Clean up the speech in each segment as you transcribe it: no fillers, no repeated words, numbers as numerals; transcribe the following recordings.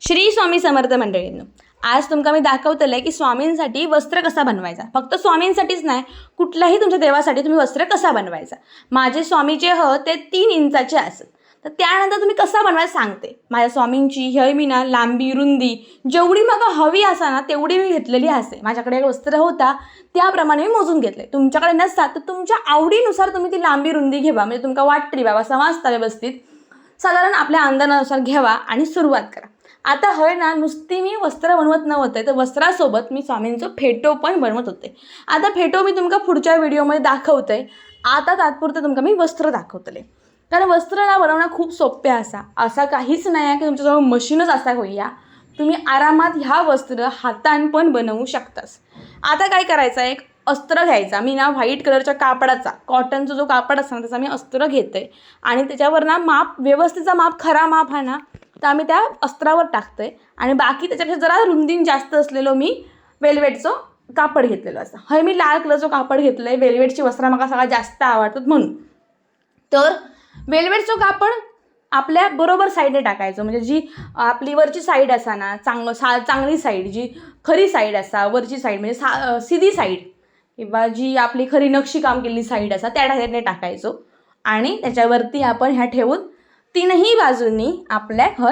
श्री स्वामी समर्थ मंडळींनो, आज तुमका मी दाखवतलंय की स्वामींसाठी वस्त्र कसा बनवायचा. फक्त स्वामींसाठीच नाही, कुठल्याही तुमच्या देवासाठी तुम्ही वस्त्र कसा बनवायचा. माझे स्वामी जे ते 3 इंचाचे असत, तर त्यानंतर तुम्ही कसा बनवायचं सांगते. माझ्या स्वामींची हे मी ना लांबी रुंदी जेवढी मला हवी असा ना तेवढी मी घेतलेली असे. माझ्याकडे एक वस्त्र होता त्याप्रमाणे मी मोजून घेतले. तुमच्याकडे नसतात तर तुमच्या आवडीनुसार तुम्ही ती लांबी रुंदी घ्यावा, म्हणजे तुमका वाटतरी बाबा समजता व्यवस्थित साधारण आपल्या अंदाजानुसार घ्यावा आणि सुरुवात करा. आता होय ना, नुसती मी वस्त्र बनवत नव्हते, तर वस्त्रासोबत मी स्वामींचं फेटो पण बनवत होते. आता फेटो मी तुमका पुढच्या व्हिडिओमध्ये दाखवते. आता तात्पुरतं तुमका मी वस्त्र दाखवतले, कारण वस्त्र ना बनवणं खूप सोपे असा काहीच नाही आहे की तुमच्याजवळ मशीनच असा होईया. तुम्ही आरामात ह्या वस्त्र हातान पण बनवू शकतास. आता काय करायचं, एक अस्त्र घ्यायचा. मी ना व्हाईट कलरच्या कापडाचा, कॉटनचा जो कापड असतो ना त्याचा मी अस्त्र घेते आणि त्याच्यावर ना माप व्यवस्थितचा माप, खरा माप हा ना, तर आम्ही त्या अस्त्रावर टाकतोय आणि बाकी त्याच्यापेक्षा जरा रुंदीन जास्त असलेलो मी वेल्वेटचं कापड घेतलेलं असतं. हे मी लाल कलरचं कापड घेतलं आहे. वेल्वेटची वस्त्र मला सगळ्यात जास्त आवडतात म्हणून. तर वेल्वेटचं कापड आपल्या बरोबर साईडने टाकायचं, म्हणजे जी आपली वरची साईड असा ना चांगली साईड, जी खरी साईड असा वरची साईड, म्हणजे सीधी साईड किंवा जी आपली खरी नक्षी काम केलेली साईड असा त्या साईडने टाकायचो आणि त्याच्यावरती आपण ह्या ठेवून तीनही बाजूंनी आपल्या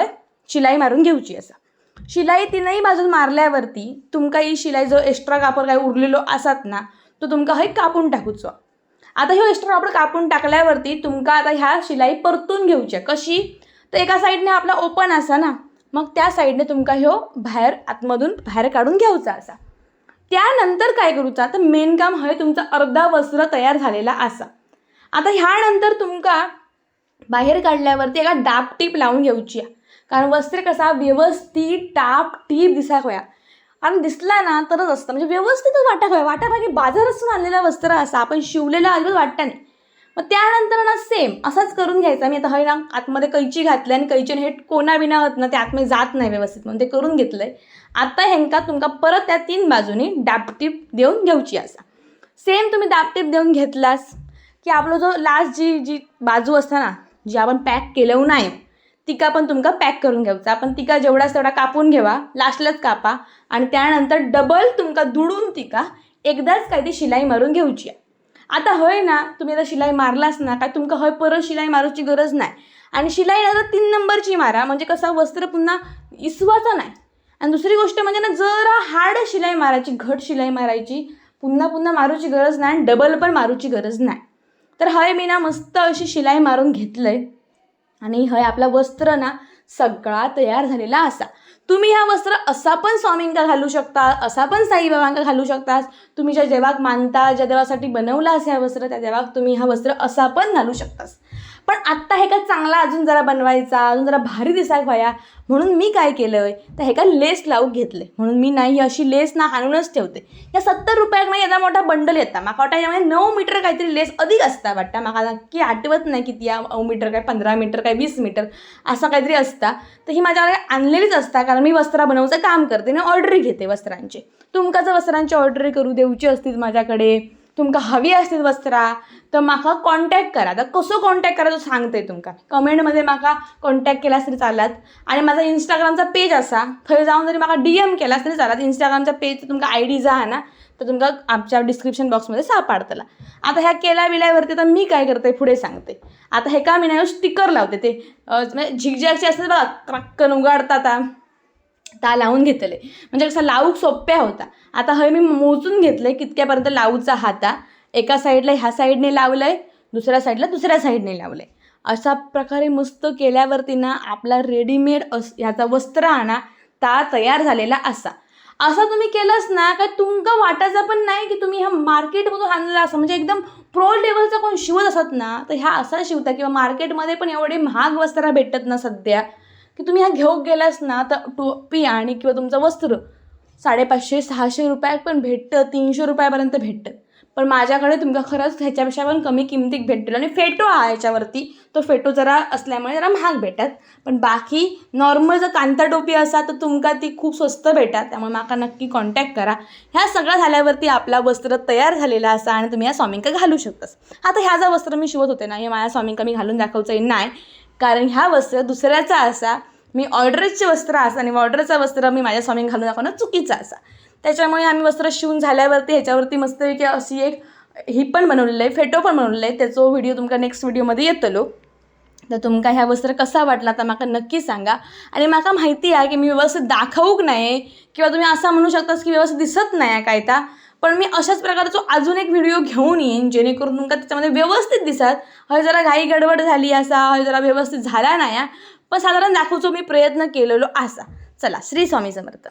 शिलाई मारून घ्यायची. असा शिलाई तीनही बाजून मारल्यावरती तुमका ही शिलाई जो एक्स्ट्रा कापड काही उरलेलो असत ना, तो तुमका कापून टाकूचो. आता हे एक्स्ट्रा कापड कापून टाकल्यावरती तुमका आता ह्या शिलाई परतून घेऊची. कशी, तर एका साईडने आपला ओपन असा ना, मग त्या साईडने तुमका बाहेर आतमधून बाहेर काढून घ्यायचा असा. त्यानंतर काय करूचा, तर मेन काम तुमचा अर्धा वस्त्र तयार झालेला असा. आता ह्यानंतर तुमका बाहेर काढल्यावरती एका डाप टीप लावून घ्यायची, कारण वस्त्र कसा व्यवस्थित टाप टीप दिसायला हव्या. कारण दिसला ना तरच असतं, म्हणजे व्यवस्थितच वाटापाकी बाजारातून आणलेला वस्त्र असा आपण शिवलेला अजिबात वाटत नाही. मग त्यानंतर ना सेम असाच करून घ्यायचा. मी आता ना आतमध्ये कैची घातली आणि कैचीने हे कोणा बिना होत ना, ते आतमध्ये जात नाही व्यवस्थित, म्हणून ते करून घेतलंय. आता ह्यांका तुमका परत त्या 3 बाजूनी डापटीप देऊन घ्यायची. असा सेम तुम्ही डापटीप देऊन घेतलास की आपलं जो लास्ट जी बाजू असतं ना, जी आपण पॅक केलं नाही, तिका पण तुमका पॅक करून घ्यायचा. आपण तिका जेवढाच तेवढा कापून घ्यावा, लास्टलाच कापा आणि त्यानंतर डबल तुमका दुडून तिका एकदाच काही ती शिलाई मारून घ्यायची. आता ना, तुम्ही आता शिलाई मारलास ना काय, तुमका परत शिलाई मारूची गरज नाही. आणि शिलाई आता 3 नंबरची मारा, म्हणजे कसं वस्त्र पुन्हा इसवाचं नाही. आणि दुसरी गोष्ट म्हणजे ना, जरा हार्ड शिलाई मारायची, घट शिलाई मारायची, पुन्हा मारूची गरज नाही आणि डबल पण मारूची गरज नाही. तर मी ना मस्त अशी शिलाई मारून घेतलंय आणि आपला वस्त्र ना सगळा तयार झालेला असा. तुम्ही हा वस्त्र असा पण स्वामींका घालू शकता, असा पण साईबाबांका घालू शकता. तुम्ही ज्या देवाक मानता, ज्या देवासाठी बनवला असे हा वस्त्र, त्या देवाक तुम्ही हा वस्त्र असा पण घालू शकतास. पण आत्ता का चांगला अजून जरा बनवायचा, अजून जरा भारी दिसायला व्हाया, म्हणून मी काय केलं तर का लेस लावून घेतले. म्हणून मी नाही अशी लेस ना आणूनच ठेवते. या 70 रुपयाक नाही एवढा मोठा बंडल येता. माका वाटतं यामध्ये 9 मीटर काहीतरी लेस अधिक असता वाटतं. माका नक्की आठवत नाही किती या 9 मीटर काय 15 मीटर काय 20 मीटर असं काहीतरी असता. तर ही माझ्याकडे आणलेलीच असता, कारण मी वस्त्र बनवचं काम करते ना, ऑर्डरी घेते वस्त्रांची. तुमका जर वस्त्रांची ऑर्डरी करू देऊची असतील माझ्याकडे, तुमका हवी असतील वस्त्रा, तर माका कॉन्टॅक्ट करा. तर कसं कॉन्टॅक्ट करायचं सांगते तुमका. कमेंटमध्ये माका कॉन्टॅक्ट केलास तरी चालत आणि माझा इंस्टाग्रामचा पेज असा, थंय जाऊन जरी माका DM केलास तरी चालत. इंस्टाग्रामचा पेज तुमका ID जा ना, तर तुमका आमच्या डिस्क्रिप्शन बॉक्समध्ये सापडतला. आता ह्या केल्यावरती तर मी काय करते पुढे सांगते. आता का मी नाही स्टिकर लावते, ते म्हणजे झिगझॅगचे असते बघा, क्रक्कन उघडतात, त्या लावून घेतले, म्हणजे कसं लावूक सोप्या होता. आता मी मोजून घेतलंय कितक्यापर्यंत लावूचा हाता. एका साईडला ह्या साईडने लावलंय, दुसऱ्या साईडने लावलंय. अशा प्रकारे मस्त केल्यावरती ना आपला रेडीमेड ह्याचा वस्त्र आणा ता तयार झालेला असा तुम्ही केलंच ना काय तुमका वाटायचं पण नाही की तुम्ही ह्या मार्केटमधून आणला असं, म्हणजे एकदम प्रो लेवलचा कोण शिवत असत ना, तर ह्या असा शिवता. किंवा मार्केटमध्ये पण एवढे महाग वस्त्र भेटतात ना सध्या, की तुम्ही ह्या घेऊन गेलास ना तर टोपी आणि किंवा तुमचं वस्त्र 550-600 रुपयात पण भेटतं, 300 रुपयापर्यंत भेटतं. पण माझ्याकडे तुमका खरंच ह्याच्यापेक्षा पण कमी किमतीत भेटेल. आणि फेटो आहे याच्यावरती, तो फेटो जरा असल्यामुळे जरा महाग भेटतात. पण बाकी नॉर्मल जर कांता टोपी असा तर तुमका ती खूप स्वस्त भेटतात. त्यामुळे माका नक्की कॉन्टॅक्ट करा. ह्या सगळं झाल्यावरती आपला वस्त्र तयार झालेला असा आणि तुम्ही या स्वामींका घालू शकतास. आता ह्या जर वस्त्र मी शिवत होते ना, हे माझ्या स्वामींका मी घालून दाखवचं नाही, कारण ह्या वस्त्र दुसऱ्याचा असा मी ऑर्डरचे वस्त्र असा आणि ऑर्डरचं वस्त्र मी माझ्या स्वामींना घालून दाखवणं चुकीचं असा. त्याच्यामुळे आम्ही वस्त्र शिवून झाल्यावरती ह्याच्यावरती मस्तपैकी अशी एक ही पण बनवलेलं आहे, फेटो पण बनवलेलं आहे. त्याचो व्हिडिओ तुमका नेक्स्ट व्हिडिओमध्ये येतलो. तर तुमका ह्या वस्त्र कसा वाटला तर म्हाका नक्की सांगा. आणि म्हाका माहिती आहे की मी व्यवस्थित दाखवूक नाही किंवा तुम्ही असं म्हणू शकतास की व्यवस्थित दिसत नाही काय ता, पण मी अशाच प्रकारचा अजून एक व्हिडिओ घेऊन येईन जेणेकरून तुमका त्याच्यामध्ये व्यवस्थित दिसत. हय जरा घाई गडबड झाली असा, हय जरा व्यवस्थित झाला नाही, पण साधारण दाखवूचो मी प्रयत्न केलेलो असा. चला, श्री स्वामी समर्थ.